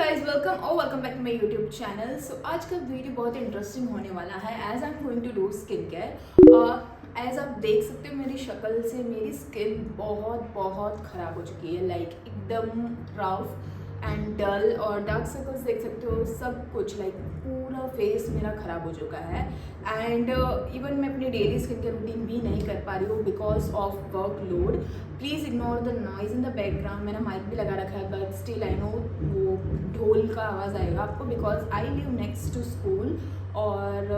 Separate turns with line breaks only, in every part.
Guys welcome back to my YouTube channel. So आज का video बहुत इंटरेस्टिंग होने वाला है as I am going to do skin care. As आप देख सकते हो मेरी शक्ल से मेरी स्किन बहुत बहुत ख़राब हो चुकी है, लाइक एकदम रफ एंड डल, और डार्क सर्कल्स देख सकते हो, सब कुछ लाइक पूरा फेस मेरा ख़राब हो चुका है। एंड इवन मैं अपनी डेली स्किन केयर रूटीन भी नहीं कर पा रही हूँ because of work load. Please ignore the noise in the background. मैंने माइक भी लगा रखा है बट स्टिल आई नो वो ढोल का आवाज़ आएगा आपको because I live next to school. और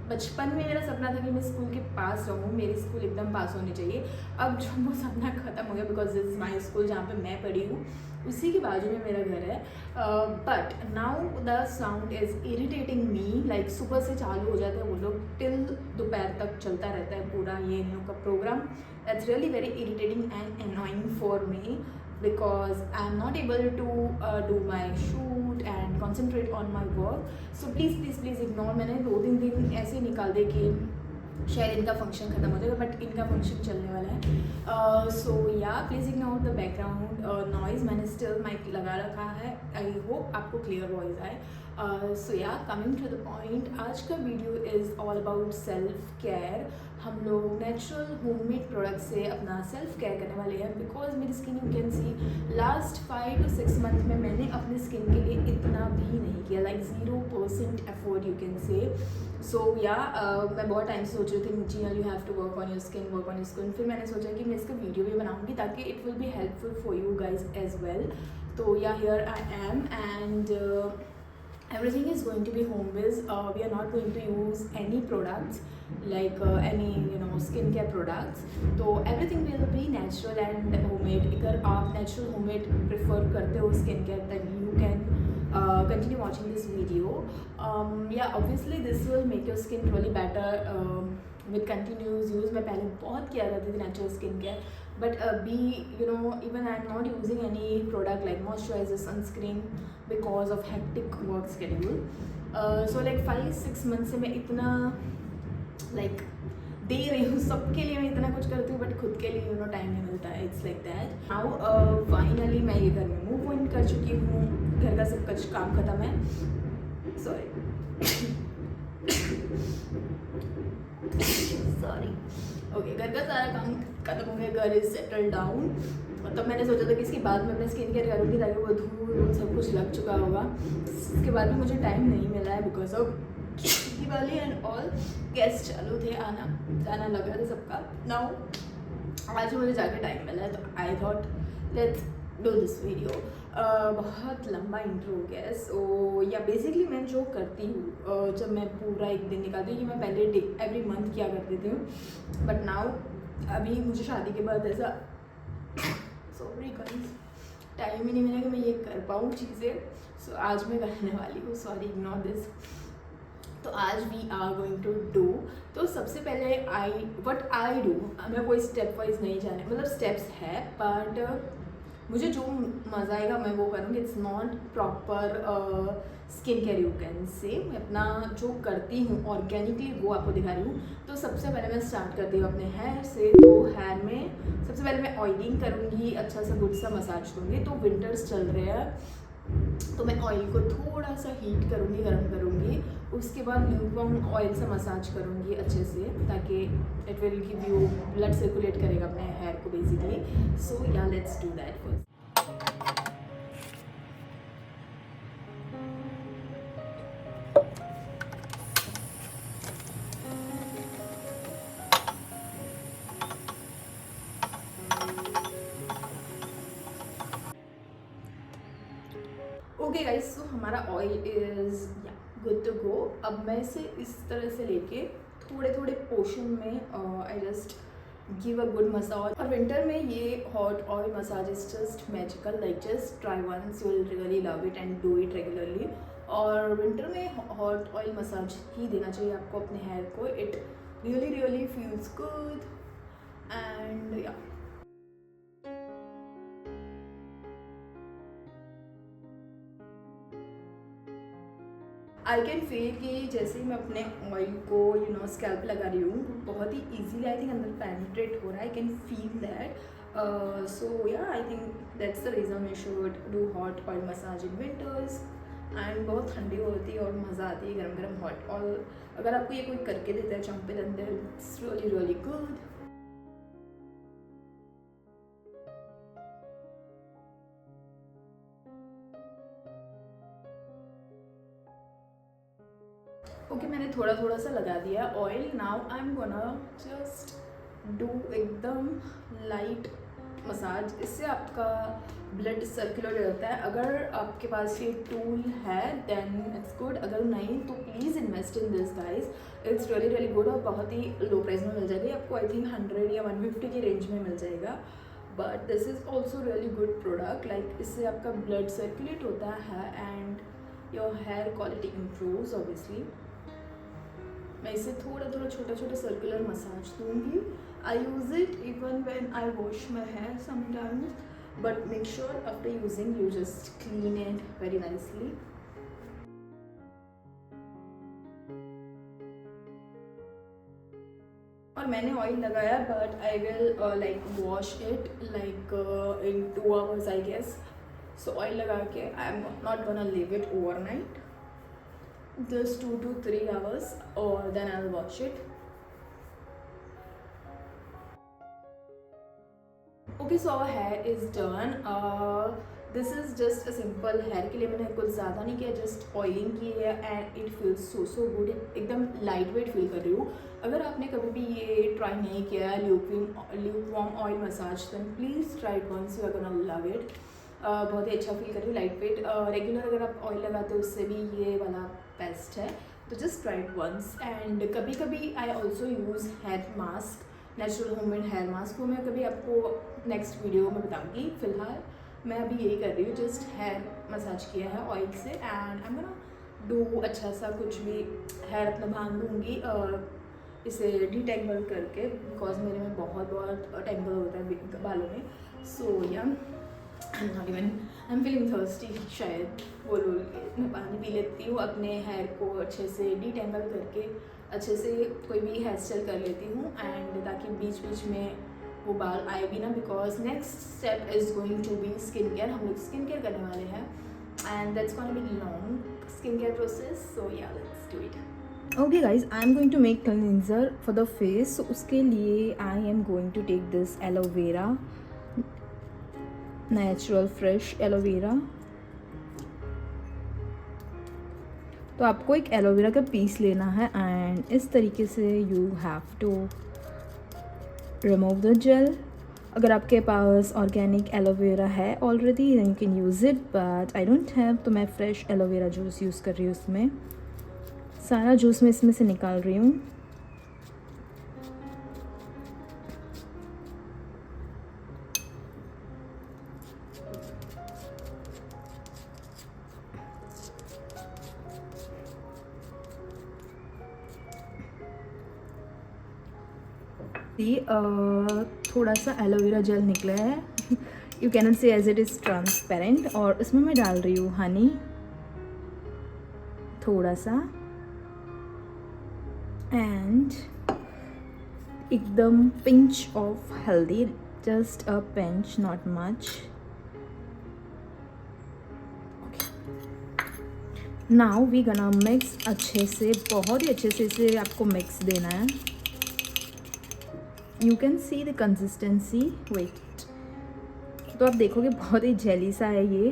बचपन में मेरा सपना था कि मैं स्कूल के पास रहूँ, मेरी स्कूल एकदम पास होनी चाहिए। अब जो वो सपना ख़त्म हो गया because this is my school जहाँ पे मैं पढ़ी हूँ, उसी के बाजू में मेरा घर है। But now the sound is irritating me, like सुबह से चालू हो जाता है वो लोग टिल दोपहर तक चलता रहता है पूरा ये इन लोग का प्रोग्राम। That's really very irritating and annoying for me because I'm not able to do my shoot and concentrate on my work. So please ignore। मैंने 2-3 दिन ऐसे निकाल दे कि शायद इनका फंक्शन ख़त्म हो जाएगा बट इनका फंक्शन चलने वाला है। सो या please ignore the background noise. मैंने स्टिल माइक लगा रखा है, आई होप आपको क्लियर वॉइस आए। सो या कमिंग टू द पॉइंट, आज का video is all about self care. हम लोग नेचुरल होममेड प्रोडक्ट से अपना सेल्फ केयर करने वाले हैं बिकॉज मेरी skin you can C last 5 to 6 month में मैंने अपनी स्किन के लिए इतना भी नहीं किया, लाइक 0% एफर्ट यू कैन से। सो या मैं बहुत टाइम से सोच रही थी जी you have to work on your skin. फिर मैंने सोचा कि मैं इसका वीडियो भी बनाऊंगी ताकि it will be helpful for you guys as well. तो yeah here I am and everything is going to be home based. We are not going to use any products like any skincare products. तो everything will be natural and homemade. अगर आप natural homemade prefer करते हो skincare then you can continue watching this video. Yeah, obviously this will make your skin really better with continuous use. मैं पहले बहुत किया करती थी natural skincare but even I'm not using any product like moisturizer, sunscreen because of hectic work schedule. So like 5-6 months से मैं इतना like दे रही हूँ सबके लिए, मैं इतना कुछ करती हूँ बट खुद के लिए टाइम नहीं मिलता है। It's like that. Now finally मैं ये घर में मूव ऑन कर चुकी हूँ, घर का सब कुछ काम ख़त्म है। सॉरी ओके, घर का सारा काम खत्म हो गया, घर इज सेटल डाउन। तब मैंने सोचा था कि इसके बाद मैं अपने स्किन केयर करूँगी ताकि वो धूल सब कुछ लग चुका होगा। इसके बाद भी मुझे टाइम नहीं मिला है because of Diwali and all, guest चालू थे, आना जाना लगा था सबका। नाउ आज मुझे जाके टाइम मिला है तो I thought let's do this video. बहुत लंबा इंट्रो हो गया है। सो या बेसिकली मैं जो करती हूँ जब मैं पूरा एक दिन निकालती हूँ, कि मैं पहले एवरी मंथ किया करती थी बट नाउ अभी मुझे शादी के बाद ऐसा सॉरी गाइस टाइम ही नहीं मिला कि मैं ये कर पाऊँ चीज़ें। सो आज मैं करने वाली हूँ, सॉरी इग्नोर दिस। तो आज we are going to do, तो सबसे पहले व्हाट आई डू, मैं कोई स्टेप वाइज नहीं जाने, मतलब स्टेप्स है बट मुझे जो मज़ा आएगा मैं वो करूँगी। It's not proper skin care you can से। मैं अपना जो करती हूँ ऑर्गेनिकली वो आपको दिखा रही हूँ। तो सबसे पहले मैं स्टार्ट करती हूँ अपने हेयर से। तो हेयर में सबसे पहले मैं ऑयलिंग करूँगी, अच्छा सा गुड सा मसाज दूँगी। तो विंटर्स चल रहे हैं तो मैं ऑयल को थोड़ा सा हीट करूँगी, गर्म करूँगी। उसके बाद ल्यूकवार्म ऑयल से मसाज करूँगी अच्छे से ताकि it will give you blood circulate करेगा अपने हेयर को basically. So yeah let's do that first. Okay guys, so हमारा oil is good to go. अब मैं इसे इस तरह से लेके थोड़े थोड़े पोर्शन में I just give a good massage. और विंटर में ये hot oil massage is just magical, like just try once, you will really love it and do it regularly. और विंटर में हॉट ऑयल मसाज ही देना चाहिए आपको अपने हेयर को। It really feels good and yeah I can feel कि जैसे ही मैं अपने ऑयल को स्कैल्प लगा रही हूँ बहुत ही ईजीली आई थिंक अंदर पेनिट्रेट हो रहा है। I can feel that So yeah, I think that's the reason we should do hot oil massage in winters. And बहुत ठंडी होती है और मज़ा आती है गरम गरम हॉट, और अगर आपको ये कोई करके देता है jump in their, it's really really good. Okay, मैंने थोड़ा थोड़ा सा लगा दिया oil. Now I am gonna just do एकदम लाइट मसाज. इससे आपका ब्लड सर्कुलर रहता है. अगर आपके पास ये टूल है देन इट्स गुड, अगर नहीं तो please invest in this guys. It's really really good और बहुत ही लो प्राइस में मिल जाएगा आपको. आई थिंक 100 या 150 की रेंज में मिल जाएगा. But this is also really good product. Like इससे आपका ब्लड सर्कुलेट होता है and your hair quality improves obviously. मैं इसे थोड़ा थोड़ा छोटा छोटा सर्कुलर मसाज दूंगी. I use it even when I wash my hair sometimes, but make sure after using you just clean it very nicely. और मैंने ऑयल लगाया but I will like wash it like in 2 hours I guess. So oil लगा के आई am not gonna leave it overnight, just 2 to 3 hours, or then I'll wash it. Okay, so our hair is done. This is just a simple hair के लिए मैंने कुछ ज़्यादा नहीं किया, just oiling की है and it feels so good. एकदम लाइट वेट फील कर रही हूँ. अगर आपने कभी भी ये ट्राई नहीं किया है lukewarm oil massage, then please try it once, you are gonna love it. बहुत ही अच्छा फील कर रही हूँ. लाइट वेट रेगुलर अगर आप ऑयल लगाते हो उससे भी ये वाला बेस्ट है. तो just try it once. And कभी कभी I also use hair mask, natural homemade hair mask. वो मैं कभी आपको नेक्स्ट वीडियो में बताऊँगी. फ़िलहाल मैं अभी यही कर रही हूँ, जस्ट हेयर मसाज किया है ऑयल से. And I am gonna do अच्छा सा कुछ भी हेयर अपना बांध लूँगी इसे डिटेंगल करके, बिकॉज मेरे में बहुत टेंगल होता है बालों में. सो या आई एम फीलिंग थर्स्टी, शायद बोल के मैं पानी पी लेती हूँ. अपने हेयर को अच्छे से डिटेंगल करके अच्छे से कोई भी हेयर स्टाइल कर लेती हूँ, एंड ताकि बीच बीच में वो बाल आए भी ना. Because next step is going to be skin care. हम लोग स्किन केयर करने वाले हैं and that's gonna be long skin care process. So yeah let's do it. Okay guys, I am going to make cleanser for the face. उसके लिए I am going to take this aloe vera, natural fresh aloe vera. तो आपको एक aloe vera का piece लेना है and इस तरीके से you have to remove the gel. अगर आपके पास ऑर्गेनिक एलोवेरा है already then you can use it, but I don't have. तो मैं फ्रेश एलोवेरा जूस यूज़ कर रही हूँ. उसमें सारा जूस मैं इसमें से निकाल रही हूँ. थोड़ा सा एलोवेरा जेल निकला है. You can say as it is transparent. और इसमें मैं डाल रही हूँ हनी, थोड़ा सा, एंड एकदम pinch of haldi, just a pinch, not much. Now we gonna mix अच्छे से, बहुत ही अच्छे से इसे आपको मिक्स देना है. You can see the consistency. Wait, तो आप देखोगे बहुत ही जेली सा है ये.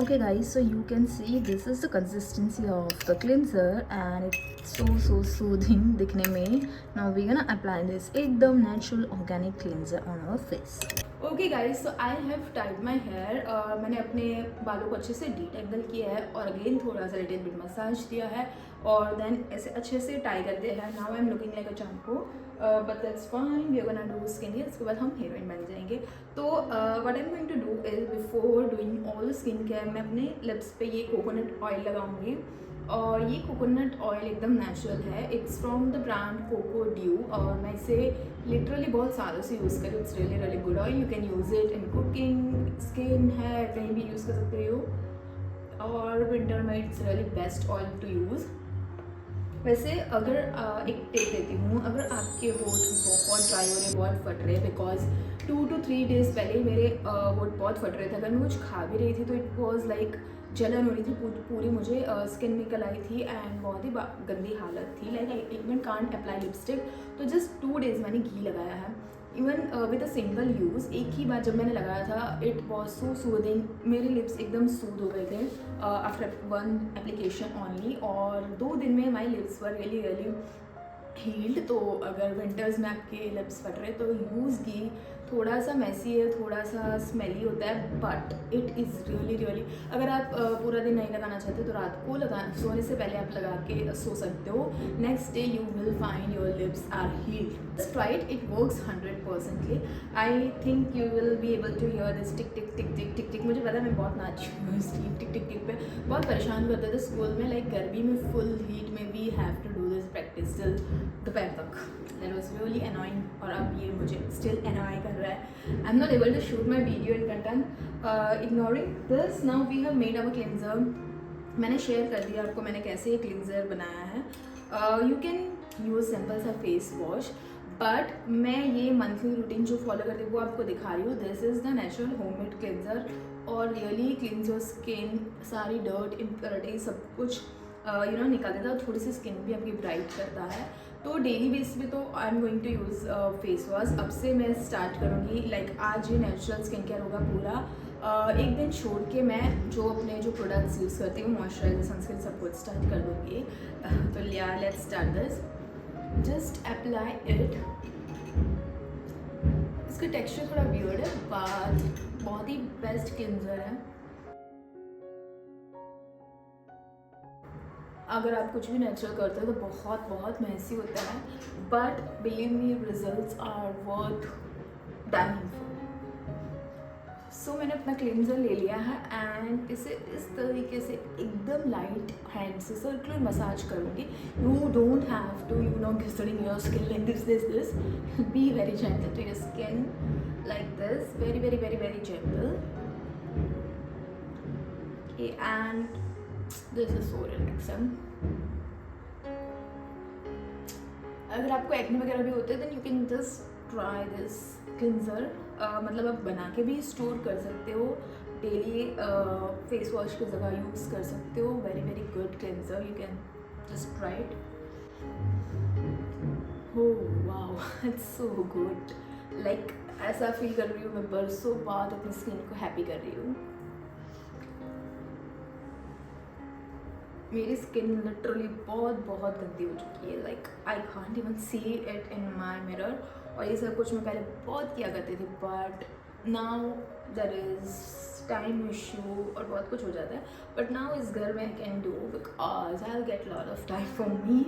Okay guys, so you can see this is the consistency of the cleanser and it's so soothing दिखने में. Now we gonna apply this एकदम natural organic cleanser on our face. Okay guys, so I have tied my hair. मैंने अपने बालों को अच्छे से detangle किया है और अगेन थोड़ा सा लिटिल बिट मसाज दिया है और देन ऐसे अच्छे से टाई कर दिया है. Now I am looking like a चैम्पू, but that's fine. We are gonna do skin care. उसके बाद हम हीरोइन बन जाएंगे. तो what I am going to do is before doing all skin care, मैं अपने लिप्स पे ये कोकोनट ऑयल लगाऊंगी. और ये कोकोनट ऑयल एकदम नेचुरल है. It's from the brand Coco Dew और मैं इसे लिटरली बहुत सालों से यूज़ करी. It's really really good oil. You can use it in cooking, skin, hair, कहीं भी यूज़ कर सकते हो. और विंटर में it's really best oil to use. वैसे अगर एक टिप देती हूँ, अगर आपके होठ बहुत ड्राई हो रहे, बहुत फट रहे, बिकॉज 2 to 3 days पहले मेरे होठ बहुत फट रहे थे, अगर मैं कुछ खा भी रही थी तो इट वॉज लाइक जलन हो रही थी, पूरी मुझे स्किन निकल आई थी एंड बहुत ही गंदी हालत थी, like I even can't apply lipstick. तो जस्ट 2 days मैंने घी लगाया है, even with a single use. एक ही बार जब मैंने लगाया था, इट वॉज सो सूदिंग, मेरे लिप्स एकदम सूद हो गए थे आफ्टर 1 एप्लीकेशन ओनली, और 2 दिन में my lips were really really healed. तो अगर विंटर्स में आपके लिप्स फट रहे तो यूज़ घी। थोड़ा सा मैसी है, थोड़ा सा स्मेली होता है, but it is really really, अगर आप पूरा दिन नहीं लगाना चाहते तो रात को सोने से पहले आप लगा के सो सकते हो। Next day you will find your lips are healed. Just right, it works 100%। I think you will be able to hear this tick tick tick tick tick tick. मुझे पता है मैं बहुत नाची हूँ इस टिक टिक टिक पे, बहुत परेशान करते थे स्कूल में, लाइक गर्मी में फुल हीट में we have to do this practice till दोपहर तक। दैट वॉज रियली अनोइंग, और अब ये मुझे स्टिल अनॉय कर रहा है। I am not able to shoot my video in content ignoring this. Now we have made our cleanser. मैंने शेयर कर दिया आपको मैंने कैसे ये क्लिनजर बनाया है। यू कैन यूज़ सिंपल सा फेस वॉश, बट मैं ये मंथली रूटीन जो फॉलो करती हूँ वो आपको दिखा रही हूँ। This is the natural homemade cleanser, और रियली क्लीन्स योर स्किन, सारी डर्ट इम्प्योरिटी सब कुछ निकाल देता है, थोड़ी सी स्किन भी आपकी ब्राइट करता है। तो डेली बेस पे तो I am going to use face wash. अब से मैं स्टार्ट करूँगी, लाइक आज ये नेचुरल स्किन केयर होगा पूरा। एक दिन छोड़ के मैं जो प्रोडक्ट्स यूज़ करती हूँ, मॉइस्चराइजर, सनस्क्रीन, सब कुछ स्टार्ट कर दूँगी। तो लिया, let's start this. Just apply it. इसका टेक्सचर थोड़ा वियर्ड है, बट बहुत ही बेस्ट क्लिनजर है। अगर आप कुछ भी नेचुरल करते हो तो बहुत बहुत मैसी होता है, but believe me results are worth dying for. So मैंने अपना क्लिनजर ले लिया है एंड इसे इस तरीके से एकदम लाइट हैंड से सर्कुलर मसाज करूँगी। You don't have to glistering your skin like this be very gentle to your skin like this, very very very very gentle. And this is so relaxing. अगर आपको acne वगैरह भी होते हैं then you can just try this cleanser. मतलब आप बना के भी स्टोर कर सकते हो, डेली फेस वॉश की जगह यूज़ कर सकते हो। Very very good cleanser, you can just try it. Oh wow, it's so good. Like ऐसा फील कर रही हूँ मैं बरसों बाद अपनी स्किन को हैप्पी कर रही हूँ। मेरी स्किन लिटरली बहुत बहुत गंदी हो चुकी है, like I can't even see it in my mirror. और ये सब कुछ मैं पहले बहुत किया करती थी, but now there is time issue और बहुत कुछ हो जाता है, बट नाउ इस घर में I can do because I will get lot of time for me.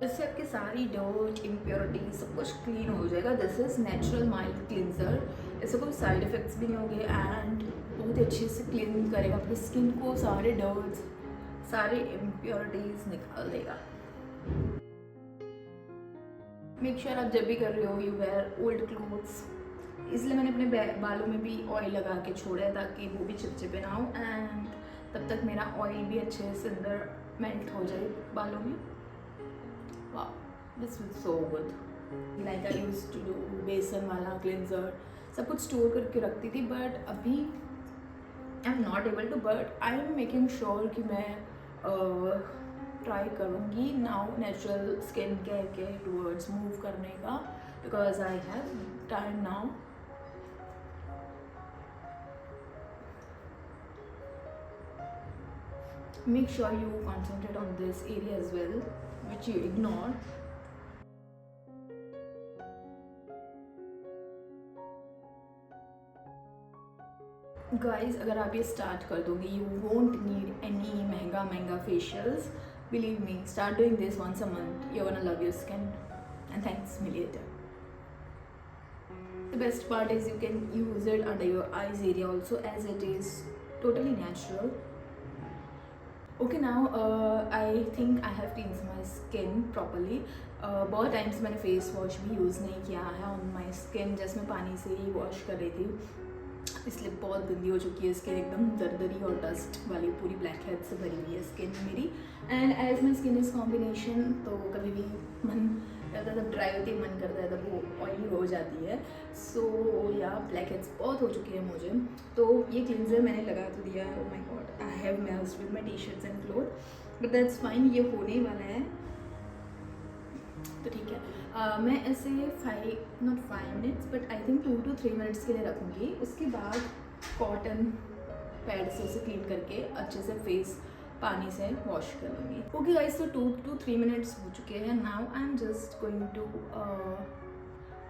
इससे आपकी सारी डर्ट इम्प्योरिटी सब कुछ क्लीन हो जाएगा। This is natural mild cleanser, इससे कोई साइड इफ़ेक्ट्स भी नहीं होंगे एंड बहुत अच्छे से क्लीन करेगा आपकी स्किन को, सारे डर्ट्स सारे इम्प्योरिटीज़ निकाल देगा। मेक श्योर आप जब भी कर रहे हो यू वेयर ओल्ड क्लोथ्स। इसलिए मैंने अपने बालों में भी ऑयल लगा के छोड़ा है ताकि वो भी चिपचिपे ना हो एंड तब तक मेरा ऑयल भी अच्छे से अंदर मेल्ट हो जाए बालों में। Wow, this was so good. Like I used to do बेसन वाला क्लिनजर, सब कुछ स्टोर करके रखती थी, बट अभी I am not able to, but I am making sure कि मैं ट्राई करूँगी नाउ नेचुरल स्किन केयर के टूवर्ड्स मूव करने का, because I have time now. Make sure you concentrate on this area as well, which you ignore. Guys अगर आप ये start कर दोगे यू वोंट नीड एनी महंगा facials. Believe me, start doing this once a month, you're gonna love your skin and thanks me later. The best part is you can use it under your eyes area also, as it is totally natural. Okay, now I think I have cleansed my skin properly. बहुत times मैंने face wash भी use नहीं किया है on my skin, just मैं पानी से ही wash कर रही थी। इसलिए बहुत गंदी हो चुकी है स्किन, एकदम दरदरी और डस्ट वाली पूरी ब्लैक हेड से भरी हुई है स्किन मेरी। And as my skin is combination, तो कभी भी मन करता है जब ड्राई होती है, मन करता है तब वो ऑयली हो जाती है। सो या ब्लैक हेड्स बहुत हो चुकी है मुझे। तो ये क्लिनजर मैंने लगा तो दिया है। Oh my god, I have mess with my T shirts and cloth, but that's fine, ये होने वाला है तो ठीक है। मैं ऐसे 5 but I think 2 to 3 minutes के लिए रखूँगी। उसके बाद कॉटन पैड से उसे क्लीन करके अच्छे से फेस पानी से वॉश कर लूँगी। ओके गाइस, तो 2 to 3 मिनट्स हो चुके हैं। Now I am just going to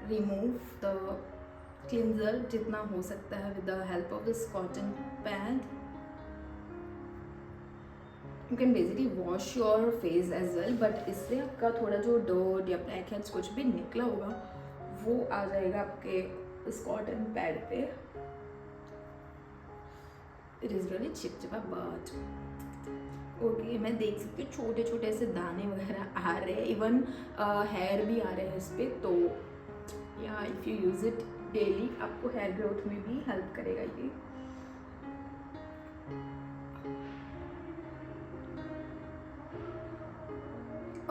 remove the cleanser जितना हो सकता है with the help of this cotton pad. You can basically wash your face as well, but इससे आपका थोड़ा जो डर्ट या ब्लैक हेड्स कुछ भी निकला होगा वो आ जाएगा आपके इस कॉटन पैड पे। इट इज़ रियली चिपचिपा बट ओके। मैं देख सकती हूँ छोटे छोटे से दाने वगैरह आ रहे हैं, इवन हेयर भी आ रहे हैं इस पर। तो या if you use it daily आपको हेयर ग्रोथ में भी हेल्प करेगा ये।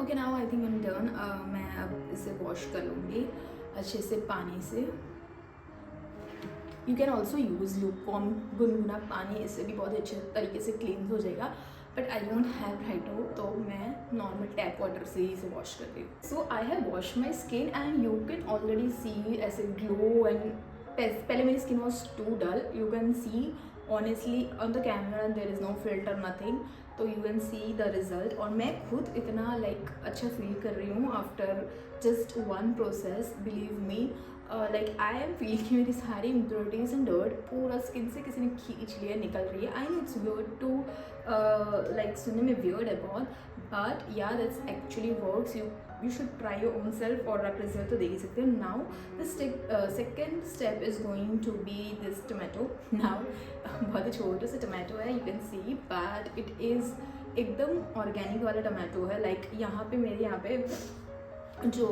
Okay now I think I am done. मैं अब इसे वॉश कर लूँगी अच्छे से पानी से। You can also use lukewarm गुनगुना पानी, इससे भी बहुत अच्छे तरीके से क्लीन हो जाएगा, but I don't have right हो, तो मैं नॉर्मल टैप वाटर से ही इसे वॉश कर रही हूँ। So I have wash my skin and you can already see ऐसे ग्लो। एंड पहले मेरी skin was too dull, you can see honestly on the camera there is no filter nothing, तो you can see the result. और मैं खुद इतना अच्छा feel कर रही हूँ after just one process, believe me. I am feel कि मेरी सारी इम्प्योरिटीज एंड डर्ट पूरा स्किन से किसी ने खींच लिया, निकल रही है। I know it's weird to सुनने में वियर्ड है बहुत, but yeah that's actually works. You should try your own self, और आप रिजल्ट तो देख ही सकते हो। Now the second step is going to be this tomato. Now बहुत ही छोटे से टोमेटो है, you can see, but it is एकदम ऑर्गेनिक वाला टोमेटो है। यहाँ पे मेरे यहाँ पे जो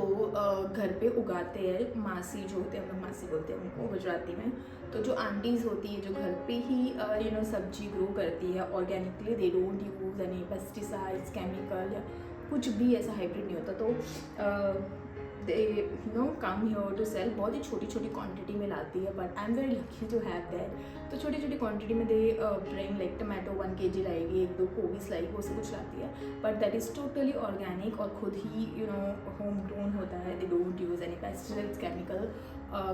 घर पे उगाते हैं मासी जो होते हैं, हम लोग मासी बोलते हैं उनको गुजराती में, तो जो आंटीज़ होती है जो घर पे ही सब्जी ग्रो करती है organically, they don't use any pesticides chemical या कुछ भी ऐसा हाइब्रिड नहीं होता। तो they come here to sell, बहुत ही छोटी छोटी क्वांटिटी में लाती है, but I am very lucky to have that. तो छोटी छोटी क्वांटिटी में दे ब्रिंग टमाटो 1 kg लाएगी, 1-2 कोबीज लाएगी, वो सब कुछ लाती है, but that is totally organic और खुद ही होम ग्रोन होता है। They don't use any pesticides chemical,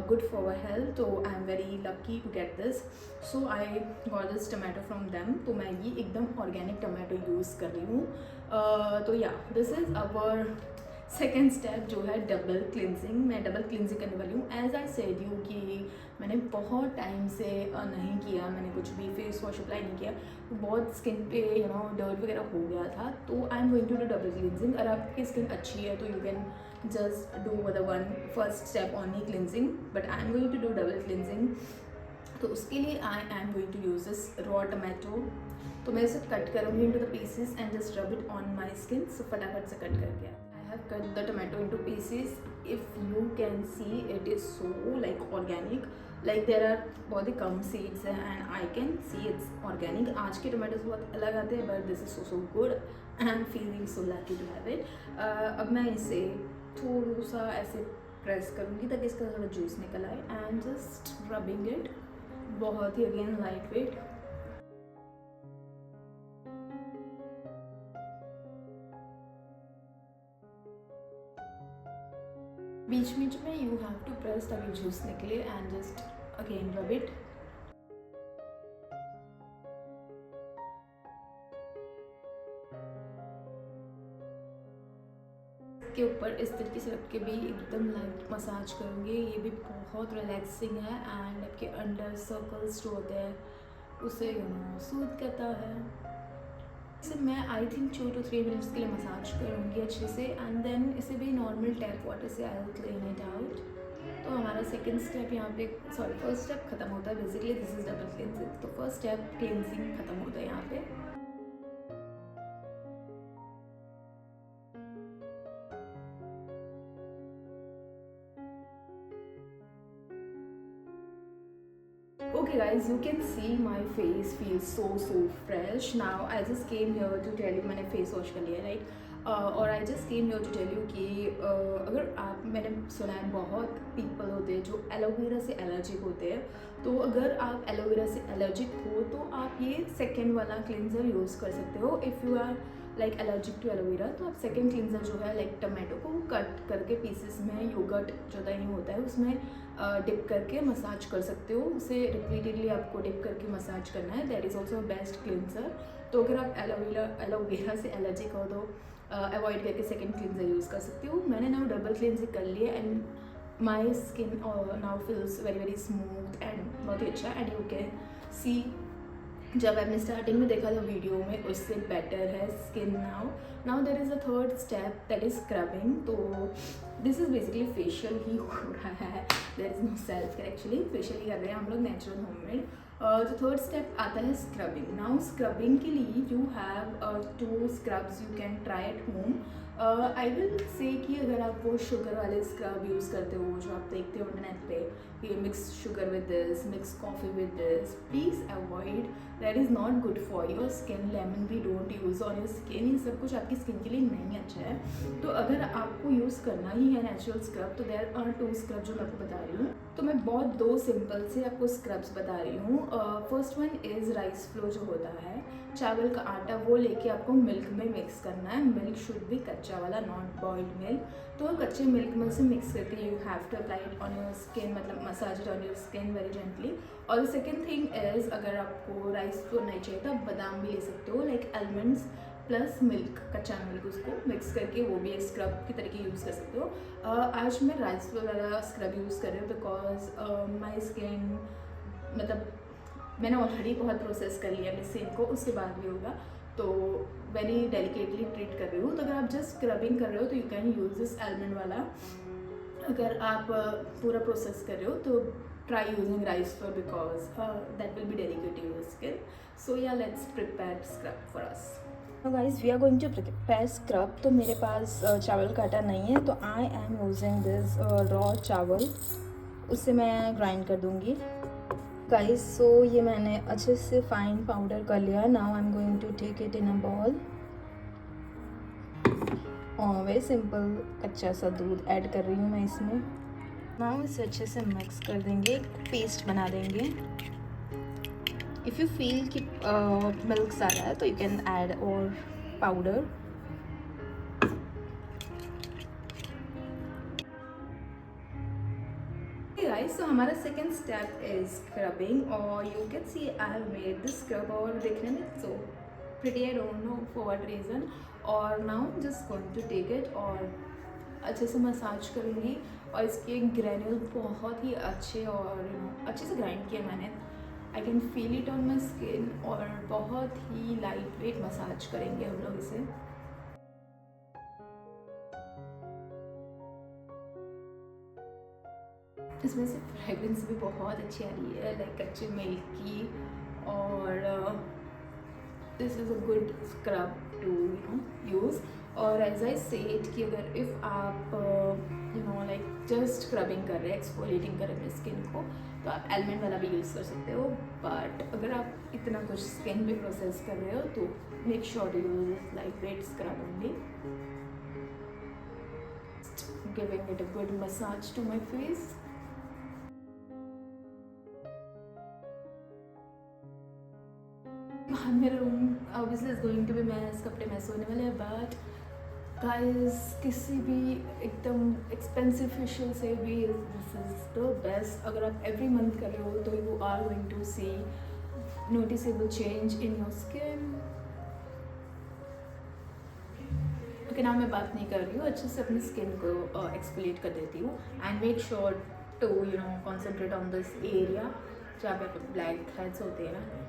good for our health. तो I am very lucky to get this. So I got this tomato from them. तो मैं ये एकदम ऑर्गेनिक टमाटो यूज़ कर रही हूँ। तो या this is our second step जो है डबल क्लिनजिंग। मैं डबल क्लिनजिंग करने वाली हूँ। एज आई सेड यू कि मैंने बहुत टाइम से नहीं किया, मैंने कुछ भी फेस वॉश अप्लाई नहीं किया, बहुत स्किन पे डर्ट वगैरह हो गया था। तो I am going to do double cleansing. अगर आपकी स्किन अच्छी है तो you can just do the first step only cleansing, but I am going to do double cleansing. तो उसके लिए I am going to use this raw tomato. तो मैं इसे कट करूँगी into the pieces and just rub it on my skin. So फटाफट से cut करके I have cut the tomato into pieces. If you can see, it is so organic. There are बहुत ही कम seeds हैं and I can see it's organic. आज के tomatoes बहुत अलग आते हैं, but this is so good and I'm feeling so lucky to have it. अब मैं इसे थोड़ा सा ऐसे प्रेस करूँगी ताकि इसका थोड़ा जूस निकल आए and just rubbing it. बहुत ही again लाइट वेट। बीच बीच में यू हैव टू प्रेस ताकि जूस निकले and just again rub it. के ऊपर इस तरीके से रख के भी एकदम लाइट मसाज करूँगी। ये भी बहुत रिलैक्सिंग है एंड आपके अंडर सर्कल्स जो होते हैं उसे सूद करता है। इसे मैं आई थिंक 2 to 3 मिनट्स के लिए मसाज करूँगी अच्छे से एंड देन इसे भी नॉर्मल टैप वाटर से I will clean it out. तो हमारा सेकंड स्टेप यहाँ पे फर्स्ट स्टेप खत्म होता है। Basically this is double cleansing. तो फर्स्ट स्टेप क्लिनजिंग खत्म होता है यहाँ पे। Okay guys, you can see my face feels so fresh now. I just came here to tell you मैंने फेस वॉश कर लिया राइट और I just came here to tell you कि अगर आप, मैंने सुना है बहुत पीपल होते हैं जो एलोवेरा से एलर्जिक होते हैं, तो अगर आप एलोवेरा से एलर्जिक हो तो आप ये सेकेंड वाला क्लिनजर यूज़ कर सकते हो। If you are like allergic to aloe vera तो आप सेकेंड क्लिनजर जो है लाइक टमाटो को कट करके पीसेस में योगर्ट जो दही होता है उसमें डिप करके मसाज कर सकते हो। उसे रिपीटेडली आपको डिप करके मसाज करना है, that is also best cleanser. तो अगर आप एलोवेरा से एलर्जिक हो तो अवॉइड करके सेकेंड क्लिनजर यूज़ कर सकते हो। मैंने नाउ डबल क्लिनजिंग कर लिया and my skin now feels very smooth and बहुत ही अच्छा। एंड यू कैन सी जब आपने स्टार्टिंग में देखा था वीडियो में उससे बेटर है skin now there is a third step that is scrubbing. तो दिस इज़ बेसिकली फेशियल ही हो रहा है, there is no self care, actually facial ही कर रहे हैं हम लोग नेचुरल होममेड। तो थर्ड स्टेप आता है स्क्रबिंग। नाउ स्क्रबिंग के लिए you have 2 scrubs you can try at home. I will say कि अगर आप वो शुगर वाले स्क्रब यूज़ करते हो जो आप देखते हो इंटरनेट पे ये mix sugar with this, mix coffee with this, please avoid, that is not good for your skin. Lemon भी don't use on your skin, ये सब कुछ आपकी स्किन के लिए नहीं अच्छा है। तो अगर आपको यूज़ करना ही है नेचुरल स्क्रब तो देयर आर 2 स्क्रब जो मैं आपको बता रही हूँ। तो मैं बहुत 2 सिंपल से आपको स्क्रब्स बता रही हूँ। First one is rice flow जो होता है, चावल का आटा, वो लेके आपको मिल्क में मिक्स करना है। मिल्क शुड भी कच्चा वाला, नॉट बॉइल्ड मिल्क। तो कच्चे मिल्क में से मिक्स करके you have to apply it on your skin, मतलब massage it on your skin very gently. और सेकेंड थिंग इज़ अगर आपको राइस फ्लो नहीं चाहिए तो आप बादाम भी ले सकते हो, लाइक आलमंड्स प्लस मिल्क, कच्चा मिल्क, उसको मिक्स करके वो भी एक स्क्रब की तरीके यूज़ कर सकते हो। आज मैं राइस फ्लो वाला स्क्रब यूज़ कर रही हूँ बिकॉज माई स्किन, मतलब मैंने ऑलरेडी बहुत प्रोसेस कर लिया अपनी स्किन को, उसके बाद भी होगा, तो वेरी डेलिकेटली ट्रीट कर रही हूँ। तो अगर आप जस्ट स्क्रबिंग कर रहे हो तो you can use this almond वाला। अगर आप पूरा प्रोसेस कर रहे हो तो try using rice flour because that will be delicate in your skin. So yeah let's prepare scrub for us. तो guys we are going to prepare scrub. तो मेरे पास चावल का आटा नहीं है तो I am using this raw चावल, उससे मैं ग्राइंड कर दूँगी गाइस। सो ये मैंने अच्छे से फाइन पाउडर कर लिया। Now I am going to take it in a ball और वेरी सिंपल कच्चा सा दूध ऐड कर रही हूँ मैं इसमें। नाउ इसे अच्छे से मिक्स कर देंगे, पेस्ट बना देंगे। इफ़ यू फील कि मिल्क ज़्यादा है तो यू कैन ऐड और पाउडर। गाइस तो हमारा सेकेंड स्टेप इज स्क्रबिंग और you can see I have made this scrub और देखने में so pretty, I don't know for what reason. और now just going to take it और अच्छे से मसाज करूँगी। और इसके ग्रैन्यूल बहुत ही अच्छे और अच्छे से ग्राइंड किया मैंने, I can feel it on my skin और बहुत ही लाइट वेट मसाज करेंगे हम लोग इसे। इसमें से फ्रेगरेंस भी बहुत अच्छी आ रही है लाइक कच्चे मिल्क की। और this is a good scrub to use. और एज आई सेड कि अगर इफ़ आप लाइक जस्ट स्क्रबिंग कर रहे हैं, एक्सफोलिएटिंग कर रहे हैं स्किन को, तो आप एलमंड वाला भी यूज़ कर सकते हो। बट अगर आप इतना कुछ स्किन पे प्रोसेस कर रहे हो तो make sure to use light weight scrub only, giving it a good massage to my face. मेरा room obviously is going to be mess, कपड़े मैस होने वाले हैं। बट गाइस किसी भी एकदम एक्सपेंसिव फेशियल से भी दिस इज़ द बेस्ट। अगर आप एवरी मंथ कर रहे हो तो you are going to see noticeable change in your skin. Okay now मैं बात नहीं कर रही हूँ, अच्छे से अपनी स्किन को एक्सफोलिएट कर देती हूँ and make sure to concentrate on this area जहाँ पे ब्लैक थ्रेड्स होते हैं ना।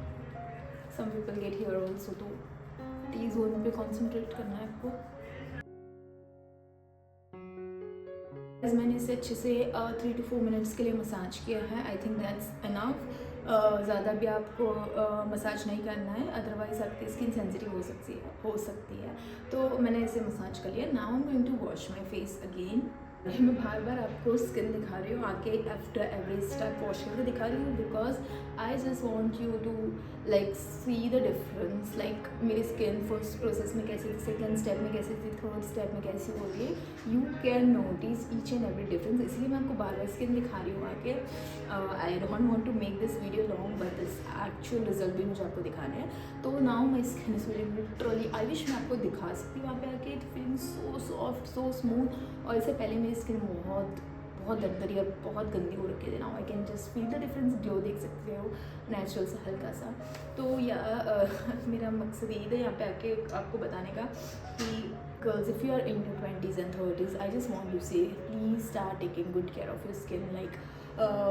Some people get here also, तो टी जोन पे कॉन्सेंट्रेट करना है आपको। मैंने इसे अच्छे से 3 to 4 मिनट्स के लिए मसाज किया है। I think that's enough. ज़्यादा भी आपको मसाज नहीं करना है, अदरवाइज़ आपकी स्किन सेंसिटिव हो सकती है। तो मैंने इसे मसाज कर लिया। Now I am going to wash my face again. मैं बार बार आपको स्किन दिखा रही हूँ आके, आफ्टर एवरी स्टेप वॉश करके दिखा रही हूँ, because I just want you to like see the difference, like मेरी स्किन फर्स्ट प्रोसेस में कैसी थी, सेकेंड स्टेप में कैसी थी, थर्ड स्टेप में कैसी होती है। You can notice each and every difference, इसलिए मैं आपको बार बार स्किन दिखा रही हूँ आके। I don't want to make this video long, but this actual result भी मुझे आपको दिखाने हैं। तो now my skin is feeling literally, I wish मैं आपको दिखा सकती हूँ वहाँ पे आके, it feeling so soft so smooth. और इससे पहले मेरी स्किन बहुत दरदरी और बहुत गंदी हो रखी है। Now I can just feel the difference, glow देख सकते हो नेचुरल सा हल्का सा। तो मेरा मकसद यही था यहाँ पे आके आपको बताने का कि girls, if you are in your 20s and 30s, I just want to say please start taking good care of your skin. Like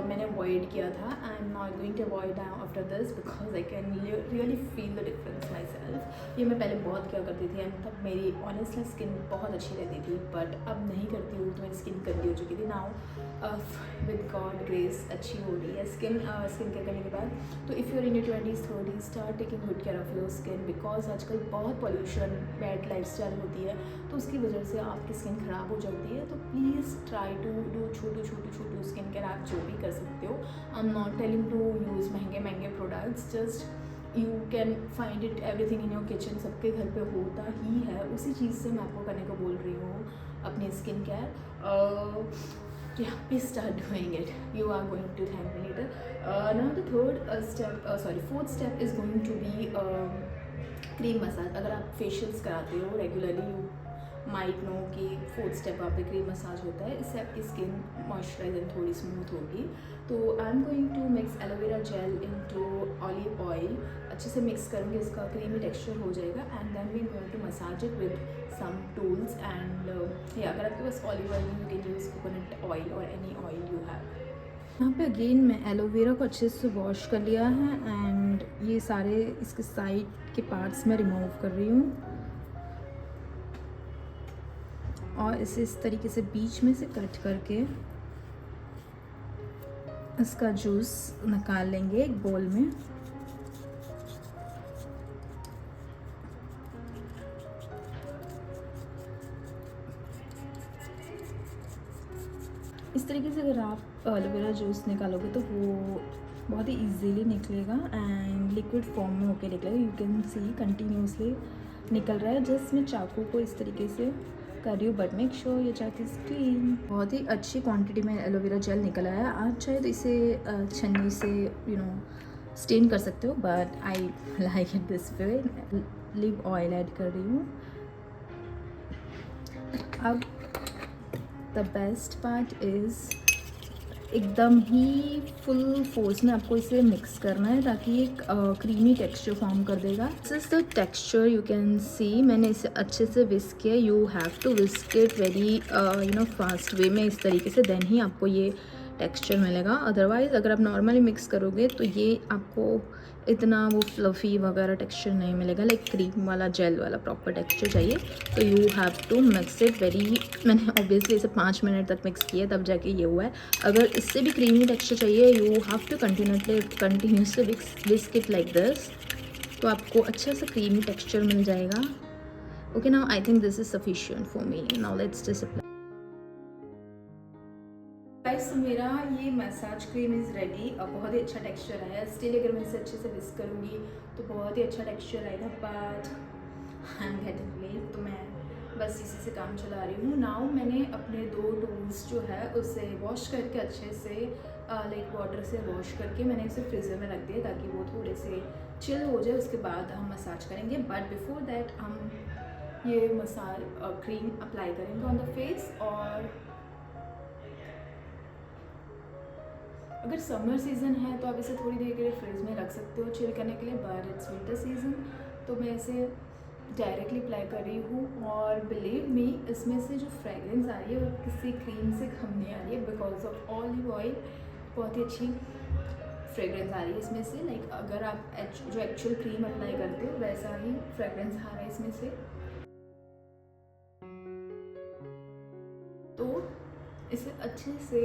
मैंने अवॉइड किया था, I am not going to avoid after this, because I can really feel the difference myself. ये मैं पहले बहुत किया करती थी एंड तब मेरी ऑनेस्टली स्किन बहुत अच्छी रहती थी, बट अब नहीं करती हूँ तो मेरी स्किन गंदी हो चुकी थी। नाउ विद गॉड ग्रेस अच्छी हो रही है स्किन केयर करने के बाद। तो if you are in your 20s 30s, start taking good care of your skin, because आजकल बहुत पॉल्यूशन, बैड लाइफस्टाइल होती है, तो उसकी वजह से आपकी स्किन ख़राब हो जाती है। तो प्लीज़ ट्राई टू डू छोटू स्किन केयर, आप जो भी कर सकते हो। I am not telling to use महंगे products, just you can find it everything in your kitchen, सबके घर पे होता ही है, उसी चीज़ से मैं आपको करने को बोल रही हूँ अपनी skin care. Yeah, please start doing it. You are going to thank me later. Now the fourth step is going to be cream massage. अगर आप फेशियल्स कराते हो रेगुलरली, यू माइट नो कि फोर्थ स्टेप वहाँ पे cream massage होता है, इससे आपकी स्किन मॉइस्चराइज एंड थोड़ी स्मूथ होगी। तो I am going to mix aloe vera gel into olive oil, अच्छे से मिक्स करूँगी, इसका क्रीमी टेक्सचर हो जाएगा। And then we going to massage it with some tools and अगर आपके पास olive oil you can use coconut oil और एनी ऑयल यू हैव। यहाँ पे अगेन मैं एलोवेरा को अच्छे से वॉश कर लिया है एंड ये सारे इसके साइड के पार्ट्स में रिमूव कर रही हूँ और इसे इस तरीके से बीच में से कट करके इसका जूस निकाल लेंगे एक बोल में। इस तरीके से अगर आप एलोवेरा जूस निकालोगे तो वो बहुत ही इजीली निकलेगा एंड लिक्विड फॉर्म में होके निकलेगा। यू कैन सी कंटिन्यूसली निकल रहा है। जस्ट मैं चाकू को इस तरीके से कर रही हूँ, बट मेक श्योर ये चाकू इज क्लीन। बहुत ही अच्छी क्वांटिटी में एलोवेरा जेल निकल आया। आप चाहे तो इसे छन्नी से स्टेन कर सकते हो, but I like it this way. Live oil add कर रही हूँ। अब द बेस्ट पार्ट इज़ एकदम ही फुल फोर्स में आपको इसे मिक्स करना है ताकि एक क्रीमी टेक्सचर फॉर्म कर देगा। This is the texture, you can see मैंने इसे अच्छे से विस्क किया। You have to whisk it very fast way में, इस तरीके से, देन ही आपको ये टेक्सचर मिलेगा। अदरवाइज़ अगर आप नॉर्मली मिक्स करोगे तो ये आपको इतना वो फ्लफ़ी वगैरह टेक्सचर नहीं मिलेगा, लाइक क्रीम वाला जेल वाला प्रॉपर टेक्सचर चाहिए। तो you have to mix it very, मैंने ऑब्वियसली इसे 5 मिनट तक मिक्स किया तब जाके ये हुआ है। अगर इससे भी क्रीमी टेक्सचर चाहिए you have to continuously whisk it like this, तो आपको अच्छा सा क्रीमी टेक्सचर मिल जाएगा। Okay, now I think this is sufficient for me. Now let's just apply. Guys, मेरा ये मसाज क्रीम इज़ रेडी। बहुत ही अच्छा टेक्सचर आया। स्टिल अगर मैं इसे अच्छे से विस्क करूँगी तो बहुत ही अच्छा टेक्सचर आएगा, but I am getting late, तो मैं बस इसी से काम चला रही हूँ। नाउ मैंने अपने 2 टूल्स जो है उसे वॉश करके अच्छे से लाइक वाटर से वॉश करके मैंने इसे फ्रीज़र में रख दिया ताकि वो थोड़े से चिल हो जाए, उसके बाद हम मसाज करेंगे। बट बिफोर दैट हम ये मसाज क्रीम अप्लाई करेंगे ऑन द फेस। और अगर समर सीज़न है तो आप इसे थोड़ी देर के लिए फ्रिज में रख सकते हो चिल करने के लिए, बट इट्स विंटर सीज़न तो मैं इसे डायरेक्टली अप्लाई कर रही हूँ। और बिलीव मी, इसमें से जो फ्रेगरेंस आ रही है वो किसी क्रीम से कम नहीं आ रही है, बिकॉज ऑफ ऑलिव ऑयल। बहुत ही अच्छी फ्रेगरेंस आ रही है इसमें से, लाइक अगर आप जो एक्चुअल क्रीम अप्लाई करते हो वैसा ही फ्रेगरेंस आ रहा है इसमें से। तो इसे अच्छे से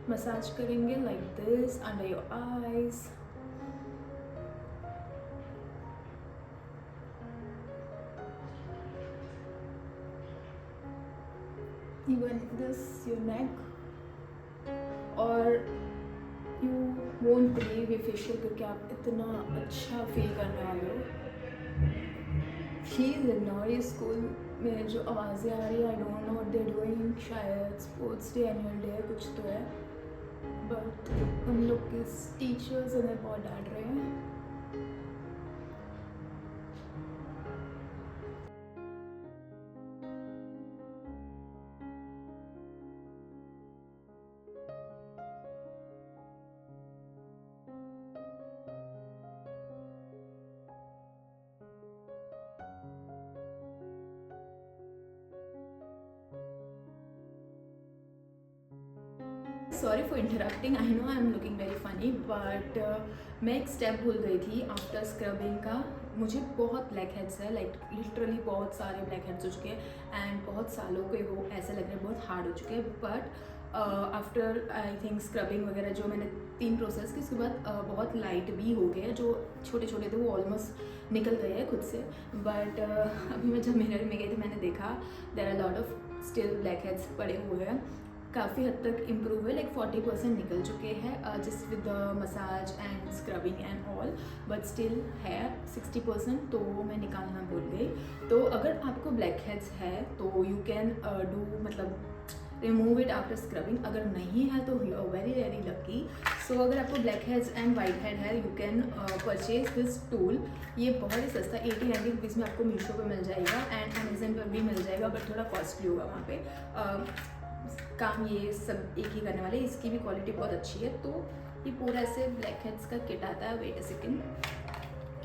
मसाज करेंगे like this under your eyes. Even this your neck, और यू वोंट बिलीव ये फेशियल करके आप इतना अच्छा फील करने वाले हो। प्लीज़ इग्नोर ये स्कूल में जो आवाज़ें आ रही है, I don't know what they are doing, शायद स्पोर्ट्स डे, एनुअल डे कुछ तो है, बट उन लोग के टीचर्स उन्हें बहुत डांट रहे हैं। Sorry for interrupting, I know I am looking very funny, but मैं एक स्टेप भूल गई थी आफ्टर स्क्रबिंग का। मुझे बहुत ब्लैक हेड्स है, लाइक लिटरली बहुत सारे ब्लैक हेड्स हो चुके हैं एंड बहुत सालों के वो ऐसे लग रहे हैं बहुत हार्ड हो चुके हैं। But after I think scrubbing वगैरह जो मैंने 3 प्रोसेस की, उसके बाद बहुत लाइट भी हो गए, जो छोटे छोटे थे वो ऑलमोस्ट निकल गए हैं खुद से। बट अभी मैं जब मिरर में गई थी मैंने देखा there are lot of still blackheads पड़े हुए हैं। काफ़ी हद तक इम्प्रूव है, लाइक 40% निकल चुके हैं just with the massage and scrubbing and all, but still है 60%, तो मैं निकालना भूल गई। तो अगर आपको ब्लैक हेड्स है तो यू कैन डू मतलब रिमूव इट आफ्टर स्क्रबिंग। अगर नहीं है तो you are very very lucky. So अगर आपको blackheads and white head है, you can purchase this tool. ये बहुत ही सस्ता 80-90 रुपीज़ में आपको मीशो पे मिल जाएगा एंड अमेजन पर भी मिल जाएगा, बट थोड़ा कॉस्टली होगा वहाँ पे। काम ये सब एक ही करने वाले, इसकी भी क्वालिटी बहुत अच्छी है। तो ये पूरा ऐसे ब्लैक हेड्स का किट आता है, वेट अ सेकेंड,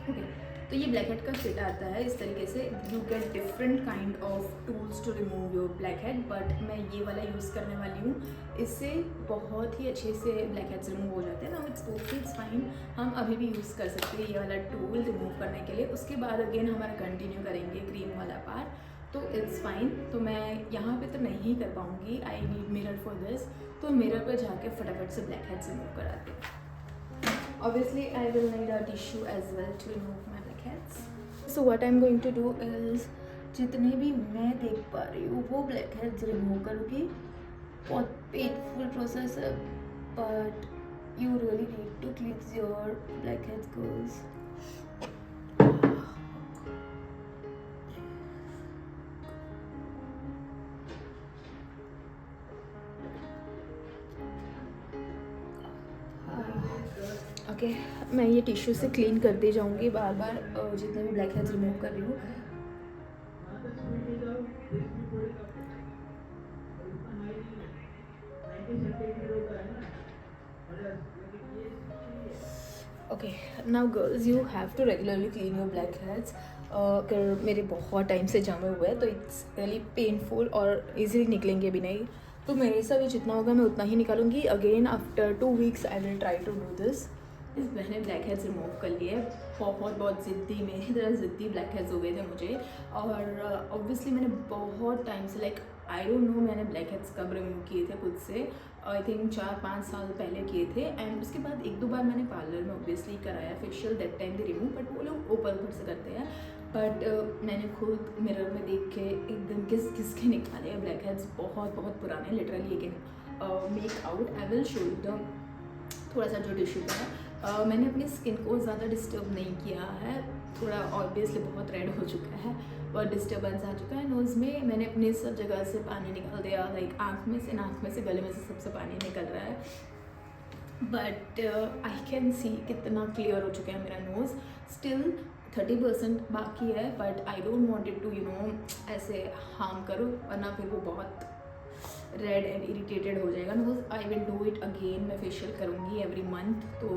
ओके। तो ये ब्लैक हेड का किट आता है इस तरीके से, you get different kind of tools to remove your blackhead, but मैं ये वाला यूज़ करने वाली हूँ। इससे बहुत ही अच्छे से ब्लैक हेड्स रिमूव हो जाते हैं ना, इट्स ओके, इट्स फाइन। हम अभी भी यूज़ कर सकते हैं ये वाला टूल रिमूव करने के लिए। उसके बाद अगेन हमारा कंटिन्यू करेंगे क्रीम वाला पार्ट, तो इट्स फाइन। तो मैं यहाँ पे तो नहीं कर पाऊँगी, I need mirror for this. तो मिरर पर जाके फटाफट से ब्लैक हेड्स रिमूव कराते हैं। Obviously I will need a tissue as well to remove my blackheads. So what I am going to do is, जितने भी मैं देख पा रही हूँ वो ब्लैक हेड्स रिमूव करूँगी। बहुत पेनफुल प्रोसेस है, but you really need to cleanse your blackheads girls. Okay, मैं ये टिश्यू से क्लीन करती जाऊँगी बार बार जितने भी ब्लैक हेड्स रिमूव कर रही हूँ। Okay, now girls you have to regularly clean your blackheads. अगर मेरे बहुत टाइम से जमे हुए हैं तो इट्स रियली पेनफुल और ईजिली निकलेंगे भी नहीं। तो मेरे से भी जितना होगा मैं उतना ही निकालूंगी। Again after 2 weeks I will try to do this. मैंने ब्लैक हेड्स रिमूव कर लिए, बहुत ज़िद्दी, मेरी तरह ज़िद्दी ब्लैक हेड्स हो गए थे मुझे। और ऑब्वियसली मैंने बहुत टाइम से, लाइक आई डोंट नो मैंने ब्लैक हेड्स कब रिमूव किए थे खुद से, आई थिंक 4-5 साल पहले किए थे। एंड उसके बाद 1-2 बार मैंने पार्लर में ऑब्वियसली कराया facial, that time they remove, but वो लोग ऊपर से करते हैं। बट मैंने खुद मिरर में देख के एकदम किस के निकाले हैं ब्लैक हेड्स, बहुत पुराने, literally. You can make out, I will show you the थोड़ा सा जो टिश्यू का है। मैंने अपनी स्किन को ज़्यादा डिस्टर्ब नहीं किया है, थोड़ा ऑब्वियसली बहुत रेड हो चुका है और डिस्टर्बेंस आ चुका है नोज़ में। मैंने अपनी सब जगह से पानी निकाल दिया, लाइक आँख में से, नाक में से, गले में से, सबसे पानी निकल रहा है। बट आई कैन सी कितना क्लियर हो चुका है मेरा नोज़। स्टिल 30% बाकी है, but I don't want it to ऐसे हार्म करो, वरना फिर वो बहुत रेड एंड इरिटेटेड हो जाएगा nose. I will do it again, मैं फेशियल करूँगी एवरी मंथ, तो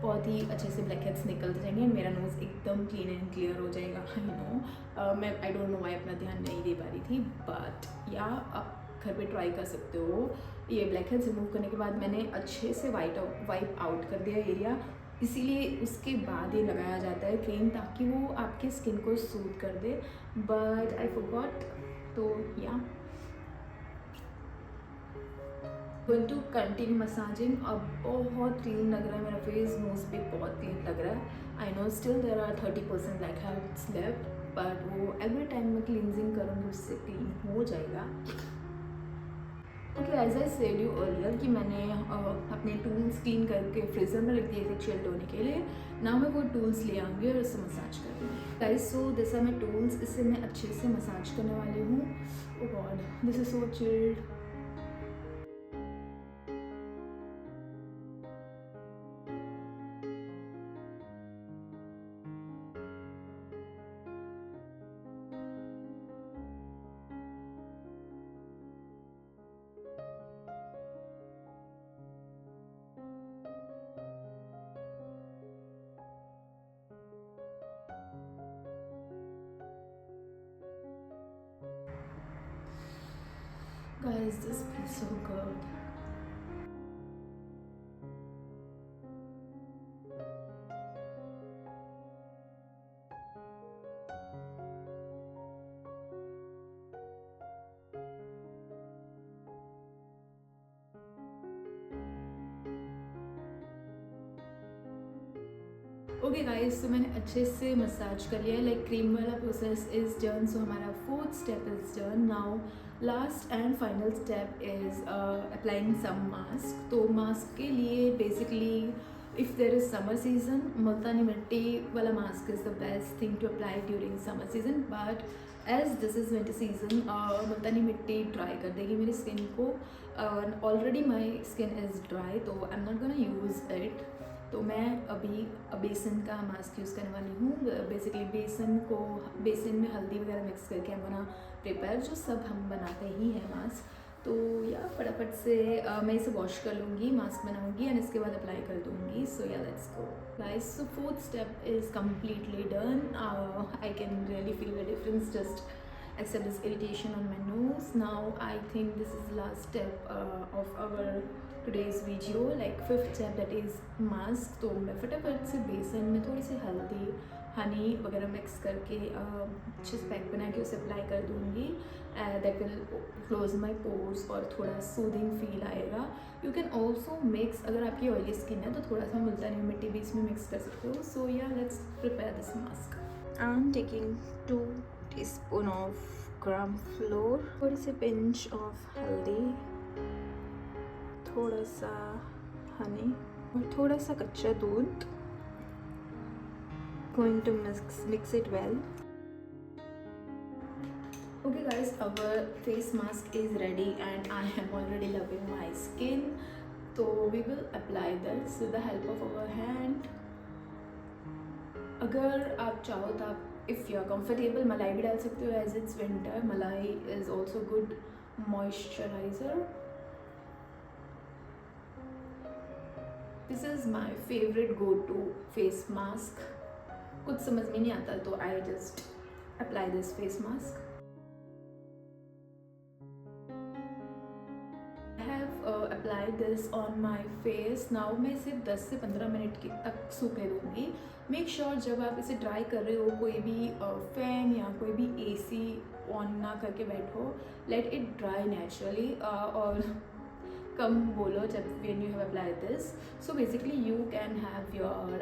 बहुत ही अच्छे से ब्लैक हेड्स निकलते जाएंगे एंड मेरा नोज़ एकदम क्लीन एंड क्लियर हो जाएगा। आई नो मैं आई डोंट नो वाई अपना ध्यान नहीं दे पा रही थी, बट या आप घर पे ट्राई कर सकते हो। ये ब्लैक हेड्स रिमूव करने के बाद मैंने अच्छे से वाइप आउट कर दिया एरिया, इसीलिए उसके बाद ही लगाया जाता है क्रीम, ताकि वो आपकी स्किन को सूट कर दे। बट आई फॉरगॉट, तो या गोइंग टू कंटिन्यू मसाजिंग। अब बहुत क्लीन लग रहा है मेरा फेस, नोज भी बहुत क्लीन लग रहा है। I know still there are 30% blackheads left, but वो एवरी टाइम मैं क्लींजिंग करूँगी उससे क्लीन हो जाएगा। Okay, as I said you earlier कि मैंने अपने टूल्स क्लीन करके फ्रीजर में रख दिए थे चिल्ड होने के लिए। ना मैं वो टूल्स ले आऊँगी और इससे मसाज कर दूँगी। Guys, so this are my tools, इससे मैं अच्छे से मसाज करने वाली हूँ। Oh god, this is so chilled. Guys, this feels so good. Okay guys, तो मैंने अच्छे से मसाज कर लिया है। लाइक क्रीम वाला प्रोसेस इज़ डन, सो हमारा fourth step is done. Now last and final step is applying some mask. तो मास्क के लिए basically if there is summer season, multani mitti वाला mask is the best thing to apply during summer season, but as this is winter season multani mitti dry कर देगी मेरी skin को। Already my skin is dry, तो I am not gonna use it. तो मैं अभी बेसन का मास्क यूज़ करने वाली हूँ। बेसिकली बेसन में हल्दी वगैरह मिक्स करके हम बना प्रिपेयर, जो सब हम बनाते ही हैं मास्क। तो या फटाफट से मैं इसे वॉश कर लूँगी, मास्क बनाऊँगी एंड इसके बाद अप्लाई कर दूँगी। सो yeah let's go guys. So fourth step is completely done. I can really feel the difference just except this irritation on my nose. Now I think this is the last step of our today's video, like fifth step, that is mask. तो मैं फटाफट से बेसन में थोड़ी सी हल्दी, हनी वगैरह mix करके अच्छे से पैक बना के उसे अप्लाई कर दूँगी। That will close my pores और थोड़ा सूदिंग फील आएगा। यू कैन ऑल्सो मिक्स, अगर आपकी ऑयली स्किन है तो थोड़ा सा मुल्तानी मिट्टी भी इसमें मिक्स कर सकते हो। सो yeah let's prepare this mask. I am taking 2 teaspoon of gram flour, थोड़ी सी pinch of हल्दी, थोड़ा सा हनी और थोड़ा सा कच्चा दूध। Going to mix it well. Okay guys, our face mask is ready and I am already loving my skin. So we will apply this with the help of our hand. अगर आप चाहो तो आप इफ़ यू आर कंफर्टेबल मलाई भी डाल सकते हो, as it's winter malai is also good moisturizer. This is my favourite go to face mask. कुछ समझ में नहीं आता तो I just apply this face mask. Apply this on my face. Now मैं इसे 10 से 15 मिनट तक सूखे दूँगी। मेक श्योर जब आप इसे ड्राई कर रहे हो कोई भी फ़ैन या कोई भी AC ऑन ना करके बैठो। लेट इट ड्राई नेचुरली और कम बोलो जब when you have apply this. So basically you can have your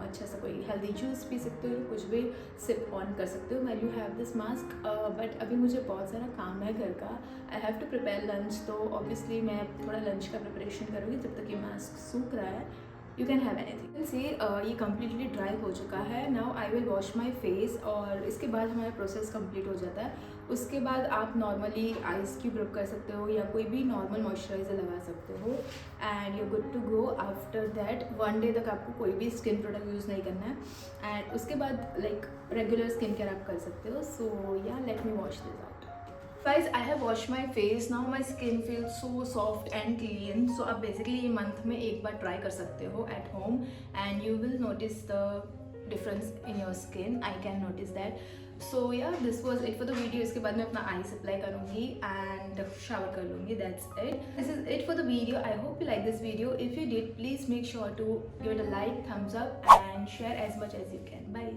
अच्छा सा कोई हेल्दी जूस पी सकते हो, कुछ भी सिप ऑन कर सकते हो when you have this mask. But अभी मुझे बहुत सारा काम है घर का, I have to prepare lunch, तो ऑब्वियसली मैं थोड़ा लंच का प्रिपरेशन करूँगी जब तक ये मास्क सूख रहा है। You can have anything. से ये कम्प्लीटली ड्राई हो चुका है। Now I will wash my face और इसके बाद हमारा प्रोसेस कंप्लीट हो जाता है। उसके बाद आप नॉर्मली आइस क्यूब रब कर सकते हो या कोई भी नॉर्मल मॉइस्चराइज़र लगा सकते हो and you good to go. After that 1 day तक आपको कोई भी स्किन प्रोडक्ट यूज़ नहीं करना है एंड उसके बाद लाइक रेगुलर स्किन केयर आप कर सकते हो। सो या let me wash this out. Guys, I have washed my face. Now my skin feels so soft and clean. So आप basically ये month में एक बार try कर सकते हो at home and you will notice the difference in your skin. I can notice that. So yeah, this was it for the video. इसके बाद मैं अपना eyes apply करूँगी and shower कर लूँगी. That's it. This is it for the video. I hope you like this video. If you did, please make sure to give it a like, thumbs up and share as much as you can. Bye.